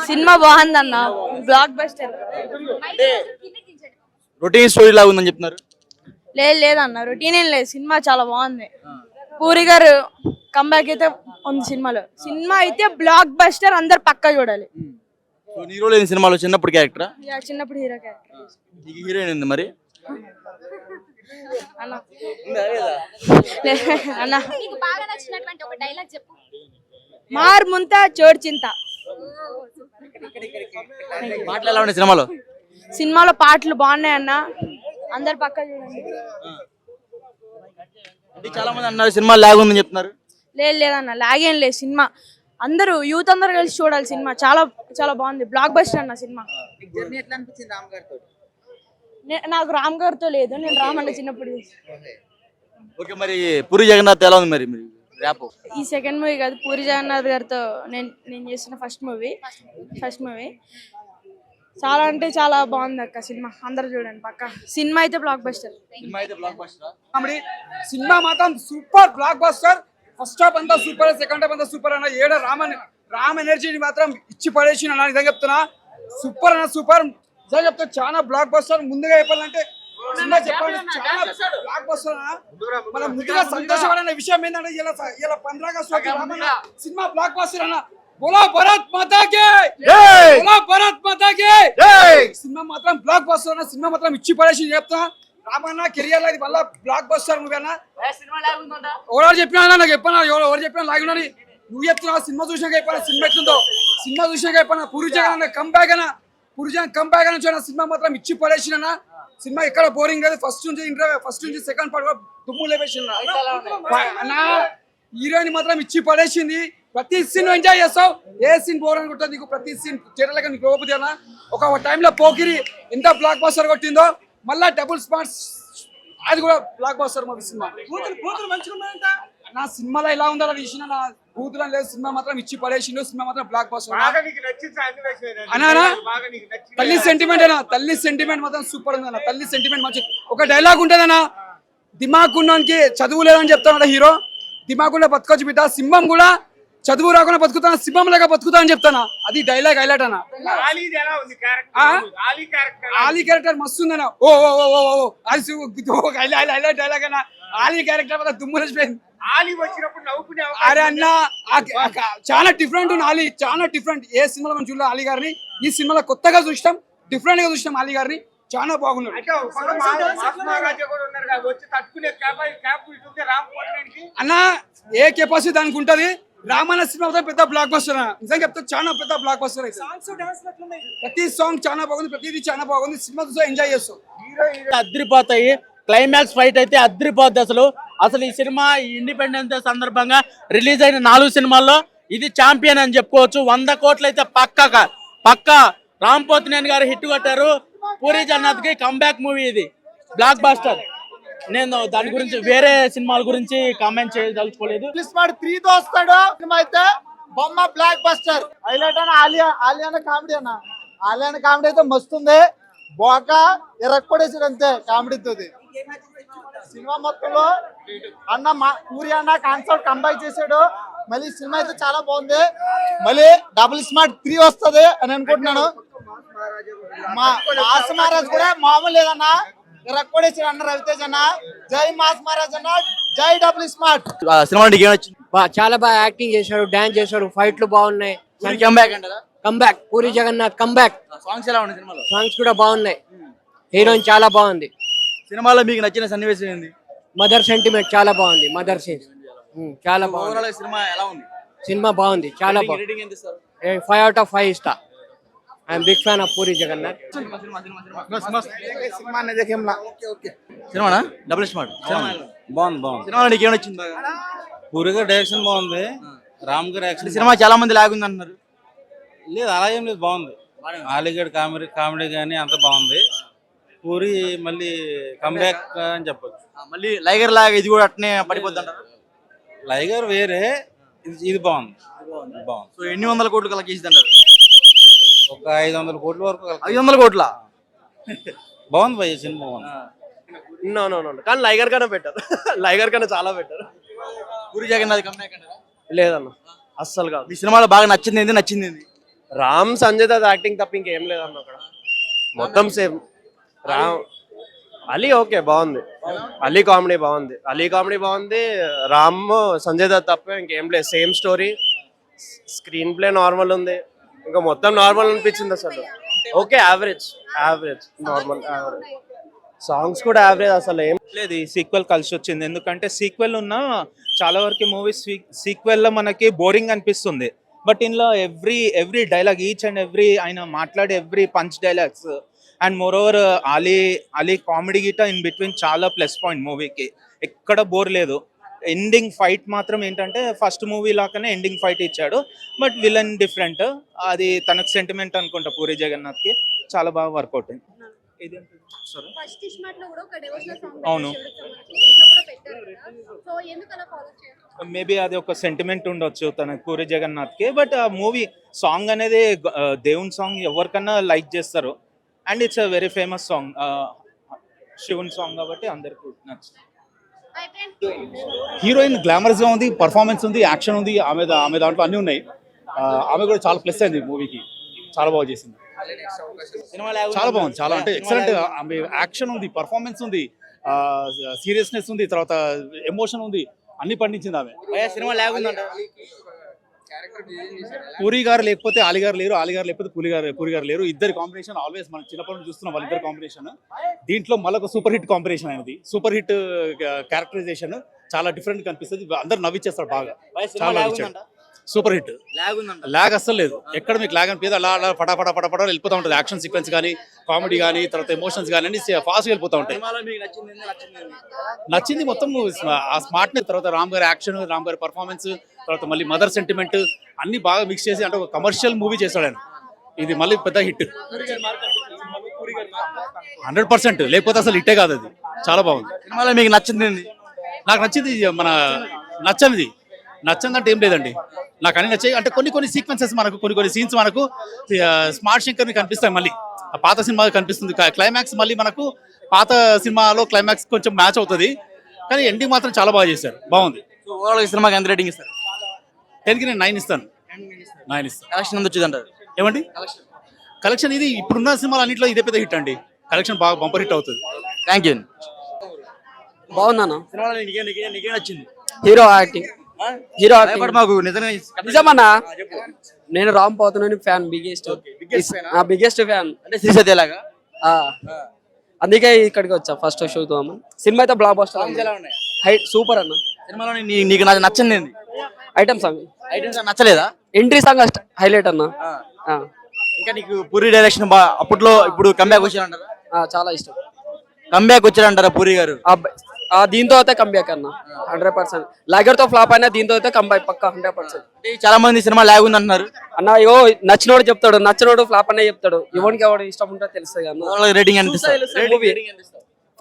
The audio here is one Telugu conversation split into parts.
సినిమా బాగుందన్న, బ్లాక్ బస్టర్. రొటీన్ స్టోరీ లాగా ఉందని చెప్తున్నారు. లేదన్న, రొటీన్ ఏం లేదు, సినిమా చాలా బాగుంది. పూరి గారు కంబ్యాక్ అయితే ఉంది సినిమాలో. సినిమా అయితే బ్లాక్ బస్టర్, అందరు పక్కా చూడాలి. నీ రోల్ ఏంది సినిమాలో? చిన్నప్పుడు క్యారెక్టరా? చిన్నప్పుడు హీరో క్యారెక్టర్. హీరోయిన్ ఉంది మరి అన్న మార్ ముంత చోడు చింత. మాటలు ఎలా ఉన్నాయి సినిమాలో? సినిమాలో పాటలు బాగున్నాయి అన్న, అందరు పక్కా చూడండి. అంటే చాలా మంది అన్నారు సినిమా లాగ్ ఉందని చెప్తున్నారు. లేదన్న, లాగేం లేదు. సినిమా అందరూ యూత్ అందరు కలిసి చూడాలి. సినిమా చాలా చాలా బాగుంది, బ్లాక్ బస్టర్ అన్న సినిమా. నాకు రామ్ గారితో లేదు, నేను రామ్ అన్న చిన్నప్పుడు. ఓకే, మరి పూరి జగన్నాథ్ ఎలా ఉంది మరి ర్యాప్? ఈ సెకండ్ మూవీ కాదు, పూరి జగన్నాథ్ గారితో నేను చేసిన ఫస్ట్ మూవీ. చాలా అంటే చాలా బాగుంది అక్క సినిమా, అందరు చూడండి పక్క. సినిమా అయితే బ్లాక్ బస్టర్. సినిమా మాత్రం super block buster. First half అంతా సూపర్, సెకండ్ హాఫ్ అంతా సూపర్ అన్న. ఏడ రామ్ ఎనర్జీని మాత్రం ఇచ్చి పడేసి అన్న, నిజంగా చెప్తున్నా. సూపర్ అన్న, సూపర్ నిజంగా చెప్తా. చాలా బ్లాక్ బస్టర్. ముందుగా చెప్పాలంటే సినిమా చెప్పండి, చాలా బ్లాక్ బస్టర్ అన్న. మనం ముందుగా సంతోషపడిన విషయం ఏంటంటే ఇలా 15 ఆగస్టు సినిమా బ్లాక్ బస్టర్ అన్న. బోలో భరత్ మాతా కి జై, బోలో భరత్ మాతా కి జై. సినిమా మాత్రం బ్లాక్ బస్టర్ అన్న. సినిమా మాత్రం ఇచ్చి పడేసి చెప్తా. రామన్న కెరియర్ లో ఇది మళ్ళా బ్లాక్ బస్టర్ మూవీ అన్న. ఎవరు చెప్పినా నాకు చెప్పాను, ఎవరు చెప్పినా లాగుండని. నువ్వు చెప్తున్నావు, సినిమా చూసినాక చెప్పాను సినిమా ఎట్లుందో. సినిమా చూసినాక చెప్పాను. పూరి జగన్ కంబ్యాక్ అన్న, పూరి జగన్ కంబ్యాక్ అని చూడ. సినిమా మాత్రం ఇచ్చి పడేసిన. సినిమా ఎక్కడ బోరింగ్ లేదు. ఫస్ట్ నుంచి సెకండ్ పార్ట్ దుమ్ము లేపేసిన అన్న. హీరోయిన్ మాత్రం ఇచ్చి పడేసింది. ప్రతి సీన్ ఎంజాయ్ చేస్తావు. ఏ సీన్ బోర్ అనుకుంటుంది నీకు? ప్రతి సీన్ థియేటర్లకి నీకు లోపది అన్న. ఒక టైంలో పోకిరి ఎంత బ్లాక్ బస్టర్ కొట్టిందో, మళ్ళా డబుల్ స్పాట్స్ అది కూడా బ్లాక్ బస్టర్ మూవీ సినిమా. నా సినిమాలో ఎలా ఉందో అలా తీసిన, నా బూతులో లేదు. సినిమా మాత్రం ఇచ్చి పడేసిండు. సినిమా మాత్రం బ్లాక్ బస్టర్ అన్నా. తల్లి సెంటిమెంట్ అన్న, తల్లి సెంటిమెంట్ మాత్రం సూపర్ ఉంది అన్న. తల్లి సెంటిమెంట్ మంచి. ఒక డైలాగ్ ఉంటుంది అన్న, దిమాగ్ ఉన్నోనికి చదువు లేదని చెప్తాను హీరో. దిమాగ్ కూడా బతకొచ్చు బిడ్డ, సింహం కూడా చదువు రాకుండా బతుకుతాను, సింహం లాగా బతుకుతా అని చెప్తాను. అది డైలాగ్ హైలైట్ అన్న. ఆలీ క్యారెక్టర్ మస్తు ఉందన్న. ఓ హైలైట్ డైలాగ్ అన్న. ఆలీ క్యారెక్టర్ వల్ల దుమ్ము లేచిపోయింది. అరే అన్న, చాలా డిఫరెంట్ ఉంది ఆలీ, చాలా డిఫరెంట్. ఏ సినిమాలో మనం చూడలేదు ఆలీ గారిని. ఈ సినిమాలో కొత్తగా చూసినాం, డిఫరెంట్ గా చూసినాం ఆలీ గారిని. చాలా బాగున్నాడు అన్న. ఏ కెపాసిటీ దానికి ఉంటది. రామన్న సినిమా పెద్ద బ్లాక్ బస్టర్ నిజంగా చెప్తే, చాలా పెద్ద బ్లాక్ బస్టర్ అయితే. ప్రతి సాంగ్ చాలా బాగుంది, ప్రతిదీ చాలా బాగుంది. సినిమా చూసా ఎంజాయ్ చేస్తాం. అద్రిపోతాయి. క్లైమాక్స్ ఫైట్ అయితే అద్రిపోద్ది అసలు. ఈ సినిమా ఇండిపెండెన్స్ డే సందర్భంగా రిలీజ్ అయిన 4 సినిమాల్లో ఇది ఛాంపియన్ అని చెప్పుకోవచ్చు. 100 కోట్లు అయితే పక్కా రామ్ పోతినేని గారు హిట్ కొట్టారు. పూరి జగన్నాథ్ కి కంబ్యాక్ మూవీ ఇది, బ్లాక్ బస్టర్. నేను దాని గురించి వేరే సినిమాల గురించి కామెంట్ చేయదలుచుకోలేదు. 3తో వస్తాడు సినిమా అయితే బొమ్మ బ్లాక్ బస్టర్. హైలైట్ అన్న ఆలియా కామెడీ అన్న. ఆలియా కామెడీ అయితే మస్తుంది. బోక ఎరక్కొడేసాడు అంతే కామెడీతో. సినిమా మొత్తంలో అన్న పూరి అన్న కాన్సెప్ట్ కంబ్యాక్ చేశాడు. మళ్ళీ సినిమా అయితే చాలా బాగుంది. మళ్ళీ డబుల్ స్మార్ట్ 3 వస్తుంది అని అనుకుంటున్నాను. మాస్ మహారాజ్ కూడా మామూలు లేదన్నా, రక్కొడేసాడు అన్న రవితేజ్ అన్న. జై మాస్ మహారాజ్ అన్న, జై డబుల్ స్మార్ట్. సినిమా చాలా బాగా యాక్టింగ్ చేశాడు, డాన్స్ చేశాడు, ఫైట్లు బాగున్నాయి. Comeback Puri Jagannadh comeback. Songs ఎలా ఉన్నాయి సినిమాలో? సాంగ్స్ కూడా బాగున్నాయి. హీరోయిన్ చాలా బాగుంది. సినిమాలో మీకు నచ్చిన సన్నివేశం ఏంది? మదర్ సెంటిమెంట్ చాలా బాగుంది. మదర్ సీన్ చాలా బాగుంది. సినిమా ఎలా ఉంది? సినిమా బాగుంది, చాలా బాగుంది. 5 out of 5 ఇస్తా. I'm big fan of Puri Jagannadh. సినిమానా డబుల్ స్మార్ట్ బాగుంది. సినిమా నీకు ఏమైనా వచ్చింది? పూరి గారి డైరెక్షన్ బాగుంది, రామ్ గారి యాక్షన్. సినిమా చాలా మంది లాగుంది అంటున్నారు. లేదు అలా ఏం లేదు, బాగుంది. ఆలిగడ్ కామెడీ కానీ అంత బాగుంది. పూరి మళ్ళీ కంబ్యాక్ అని చెప్పొచ్చు. మళ్ళీ లైగర్ లాగా ఇది కూడా అట్నే పడిపోద్ది అంటారు. లైగర్ వేరే, ఇది బాగుంది. సో ఎన్ని 100 కోట్లు కలెక్ట్ చేసింది అంటారు? ఒక 500 కోట్ల వరకు. 500 కోట్ల బాగుంది భయ్య సినిమా, బాగుంది. కానీ లైగర్ కన్నా బెటర్. లైగర్ కన్నా చాలా బెటర్. పూరి జగన్నాథ్ కంబ్యాక్ అంటారా? లేదన్న, అస్సలు కాదు. ఈ సినిమాలో బాగా నచ్చింది ఏంది? రామ్ సంజయ్ దత్ యాక్టింగ్ తప్ప ఇంకేం లేదన్న అక్కడ, మొత్తం సేమ్. రామ్ అలీ ఓకే బాగుంది, అలీ కామెడీ బాగుంది. రామ్ సంజయ్ దత్ తప్ప ఇంకేం లేదు, same story. Screen play normal ఉంది, ఇంకా మొత్తం నార్మల్ అనిపించింది అసలు. Okay, average normal average. Songs కూడా యావరేజ్, అసలు ఏం లేదు. ఈ సీక్వెల్ కలిసి వచ్చింది, ఎందుకంటే సీక్వెల్ ఉన్న చాలా వరకు మూవీస్ సీక్వెల్ లో మనకి బోరింగ్ అనిపిస్తుంది. బట్ ఇందులో every dialogue, each and every ఆయన మాట్లాడే every punch dialogues and more over Ali comedy గిట ఇన్ బిట్వీన్ చాలా ప్లస్ పాయింట్ మూవీకి. ఎక్కడ బోర్ లేదు. ఎండింగ్ ఫైట్ మాత్రం ఏంటంటే ఫస్ట్ మూవీ లాగానే ఎండింగ్ ఫైట్ ఇచ్చాడు, బట్ విలన్ డిఫరెంట్. అది తనకు సెంటిమెంట్ అనుకుంటా పూరి జగన్నాథ్కి, చాలా బాగా వర్కౌట్ అయింది. అవును, మేబీ అది ఒక సెంటిమెంట్ ఉండొచ్చు తనకు పూరి జగన్నాథ్కి. బట్ ఆ మూవీ సాంగ్ అనేది దేవుని సాంగ్ ఎవరికన్నా లైక్ చేస్తారు, and it's a very famous song, శివుని సాంగ్ కాబట్టి అందరికీ నచ్చుతుంది. హీరోయిన్ గ్లామరస్ గా ఉంది, పర్ఫార్మెన్స్ ఉంది, యాక్షన్ ఉంది, ఆమె దాంట్లో అన్ని ఉన్నాయి. ఆమె కూడా చాలా ప్లస్ అయింది మూవీకి, చాలా బాగా చేసింది. చాలా బాగుంది, చాలా అంటే ఎక్సలెంట్. ఆమె యాక్షన్ ఉంది, పర్ఫార్మెన్స్ ఉంది, సీరియస్నెస్ ఉంది, తర్వాత ఎమోషన్ ఉంది, అన్ని పండించింది ఆమె. సినిమా లేకుందంట. పూరి గారు లేకపోతే అలీ గారు లేరు, అలీ గారు లేకపోతే పూరి గారు లేరు. ఇద్దరు కాంబినేషన్ ఆల్వేస్ మనం చిన్నప్పటి నుంచి చూస్తున్నాం, వాళ్ళిద్దరు కాంబినేషన్. దీంట్లో మళ్ళీ సూపర్ హిట్ కాంబినేషన్ అనేది, సూపర్ హిట్ క్యారెక్టరైజేషన్ చాలా డిఫరెంట్ కనిపిస్తుంది. అందరు నవ్విచ్చేస్తారు బాగా, చాలా నవ్వించాడు. Super hit. లాగ్ అస్సలు లేదు, ఎక్కడ మీకు లాగ్ అనిపించదు. అలా ఫటాఫట వెళ్ళిపోతూ ఉంటుంది. యాక్షన్ సీక్వెన్స్ కానీ, కామెడీ కానీ, తర్వాత ఎమోషన్స్ కానీ అన్ని ఫాస్ట్ వెళ్ళిపోతూ ఉంటాయి. నచ్చింది మొత్తం ఆ స్మార్ట్నెస్, తర్వాత రామ్ గారి యాక్షన్, రామ్ గారి పర్ఫార్మెన్స్, తర్వాత మళ్ళీ మదర్ సెంటిమెంట్ అన్ని బాగా మిక్స్ చేసి అంటే ఒక కమర్షియల్ మూవీ చేశాడు ఆయన. ఇది మళ్ళీ పెద్ద హిట్ 100%. లేకపోతే అసలు హిట్టే కాదు అది. చాలా బాగుంది. సినిమాలో మీకు నచ్చింది ఏంది? నాకు నచ్చింది మన నచ్చందంటే ఏం లేదండి, నాకు అన్ని నచ్చాయి. అంటే కొన్ని సీక్వెన్సెస్ మనకు, కొన్ని సీన్స్ మనకు స్మార్ట్ శంకర్ని కనిపిస్తాయి, మళ్ళీ ఆ పాత సినిమా కనిపిస్తుంది. క్లైమాక్స్ మళ్ళీ మనకు పాత సినిమాలో క్లైమాక్స్ కొంచెం మ్యాచ్ అవుతుంది, కానీ ఎండింగ్ మాత్రం చాలా బాగా చేశారు, బాగుంది. ఓవరాల్ సినిమాకి ఎంత రేటింగ్ ఇస్తారు? 10కి నేను 9 ఇస్తాను. కలెక్షన్ ఎంత వచ్చింది అంటారు? ఏమండి కలెక్షన్ ఇది ఇప్పుడున్న సినిమాలు అన్నింటిలో ఇదే పెద్ద హిట్ అండి. కలెక్షన్ బాగా బంపర్ హిట్ అవుతుంది. Thank you. బాగుందన్న సినిమాలో నీకేం నచ్చింది? Hero acting. మాకు నిజంగా నిజమన్నా, నేను రామ్ పోతున్నాను ఫ్యాన్, బిగ్గెస్ట్ ఫ్యాన్. అంటే శ్రీసత్య లాగా, అందుకే ఇక్కడికి వచ్చా ఫస్ట్ షో చూద్దాము. సినిమా అయితే బ్లాక్ బస్టర్, హైట్ సూపర్ అన్న. సినిమాలో నీకు నచ్చింది ఏంది? ఐటమ్ సాంగ్ నచ్చలేదా? ఎంట్రీ సాంగ్ హైలైట్ అన్న. ఇంకా నీకు పూరి డైరెక్షన్ అప్పట్లో ఇప్పుడు కంబ్యాక్ వచ్చారంటారా? చాలా ఇష్టం. కంబ్యాక్ వచ్చారంటారా పూరి గారు? దీంతో అయితే కంబ్యాక్ అన్న 100%. లాగర్ తో ఫ్లాప్ అయినా దీంతో అయితే కంబ్యాక్ పక్కా 100%. చాలా మంది సినిమా లాగ్ ఉంది అంటున్నారు. అన్న అయ్యో నచ్చినోడు చెప్తాడు, నచ్చినోడు ఫ్లాప్ అనే చెప్తాడు. ఎవరికి ఎవడు ఇష్టం ఉంటే తెలుస్తుంది అన్న. రేటింగ్ ఎంత?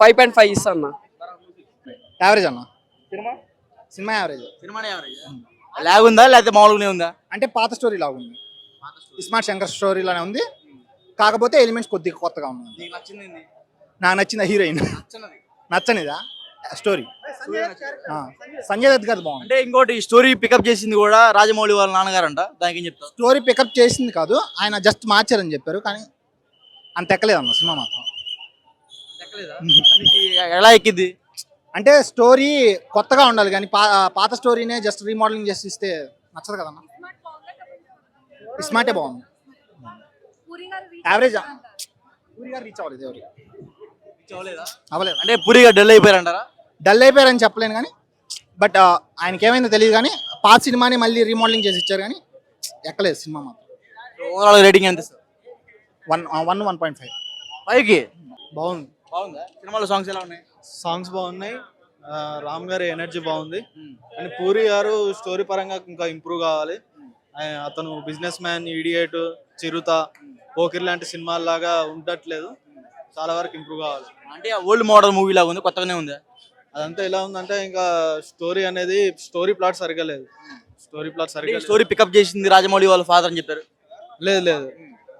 5.5 ఇస్తా అన్న. యావరేజ్ అన్న. Cinema average. లాగ్ ఉందా లేకపోతే మామూలుగానే ఉందా? అంటే పాత స్టోరీ లాగా ఉంది, స్మార్ట్ శంకర్ స్టోరీ లానే ఉంది, కాకపోతే ఎలిమెంట్స్ కొద్దిగా కొత్తగా ఉన్నాయి. నాకు నచ్చిన హీరోయిన్. నచ్చనిదా స్టోరీ? సంజయ్ దత్ గారు బాగుంది. అంటే ఇంకోటి స్టోరీ పికప్ చేసింది కూడా రాజమౌళి వాళ్ళ నాన్నగారంట, దానికి ఏం చెప్తారు? స్టోరీ పికప్ చేసింది కాదు, ఆయన జస్ట్ మార్చారని చెప్పారు, కానీ అంత ఎక్కలేదు అన్న సినిమా మాత్రం. ఎలా ఎక్కింది అంటే స్టోరీ కొత్తగా ఉండాలి, కానీ పాత స్టోరీనే జస్ట్ రీమోడలింగ్ చేసి ఇస్తే నచ్చదు కదన్న. స్మార్టే బాగుంది. యావరేజ్. పూరి గారు రీచ్ అవ్వలేదు, ఎవరు అవ్వలేదు. అంటే పూరిగా డల్ అయిపోయారంటారా? డల్ అయిపోయారని చెప్పలేను, కానీ బట్ ఆయనకి ఏమైందో తెలియదు, కానీ పాత సినిమాని మళ్ళీ రీమోడలింగ్ చేసి ఇచ్చారు, కానీ ఎక్కలేదు సినిమా మాత్రం. ఓవరాల్ రేటింగ్ ఎంత? 1.5. 5కి బాగుంది. బాగుందా? సినిమాలో సాంగ్స్ ఎలా ఉన్నాయి? సాంగ్స్ బాగున్నాయి, రామ్ గారి ఎనర్జీ బాగుంది. అండ్ పూరి గారు స్టోరీ పరంగా ఇంకా ఇంప్రూవ్ కావాలి. అతను బిజినెస్ మ్యాన్, ఇడియట్, చిరుత, పోకిర్ లాంటి సినిమాల్లాగా ఉండట్లేదు, చాలా వరకు ఇంప్రూవ్ కావాలి. అంటే ఓల్డ్ మోడల్ మూవీ లాగా ఉంది, కొత్తగానే ఉంది. అదంతా ఎలా ఉందంటే ఇంకా స్టోరీ ప్లాట్ సరిగా లేదు. స్టోరీ పికప్ చేసింది రాజమౌళి వాళ్ళ ఫాదర్ అని చెప్పారు. లేదు,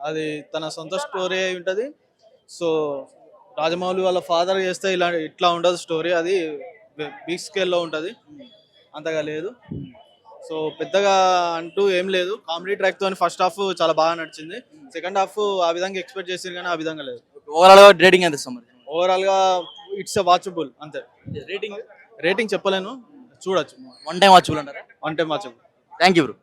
అది తన సొంత స్టోరీ అయి ఉంటుంది. సో రాజమౌళి వాళ్ళ ఫాదర్ చేస్తే ఇట్లా ఉండదు స్టోరీ, అది బిగ్ స్కేల్లో ఉంటుంది, అంతగా లేదు. సో పెద్దగా అంటూ ఏం లేదు. కామెడీ ట్రాక్ తో ఫస్ట్ హాఫ్ చాలా బాగా నడిచింది. సెకండ్ హాఫ్ ఆ విధంగా ఎక్స్పెక్ట్ చేసారు కానీ ఆ విధంగా లేదు. ఓవరాల్ గా రేటింగ్ ఎంత ఇస్తాం మరి? ఓవరాల్ గా ఇట్స్ వాచబుల్ అంతే. రేటింగ్ రేటింగ్ చెప్పలేను, చూడొచ్చు. వన్ టైం వాచబుల్ అంటారా? One time watchable. Thank you bro.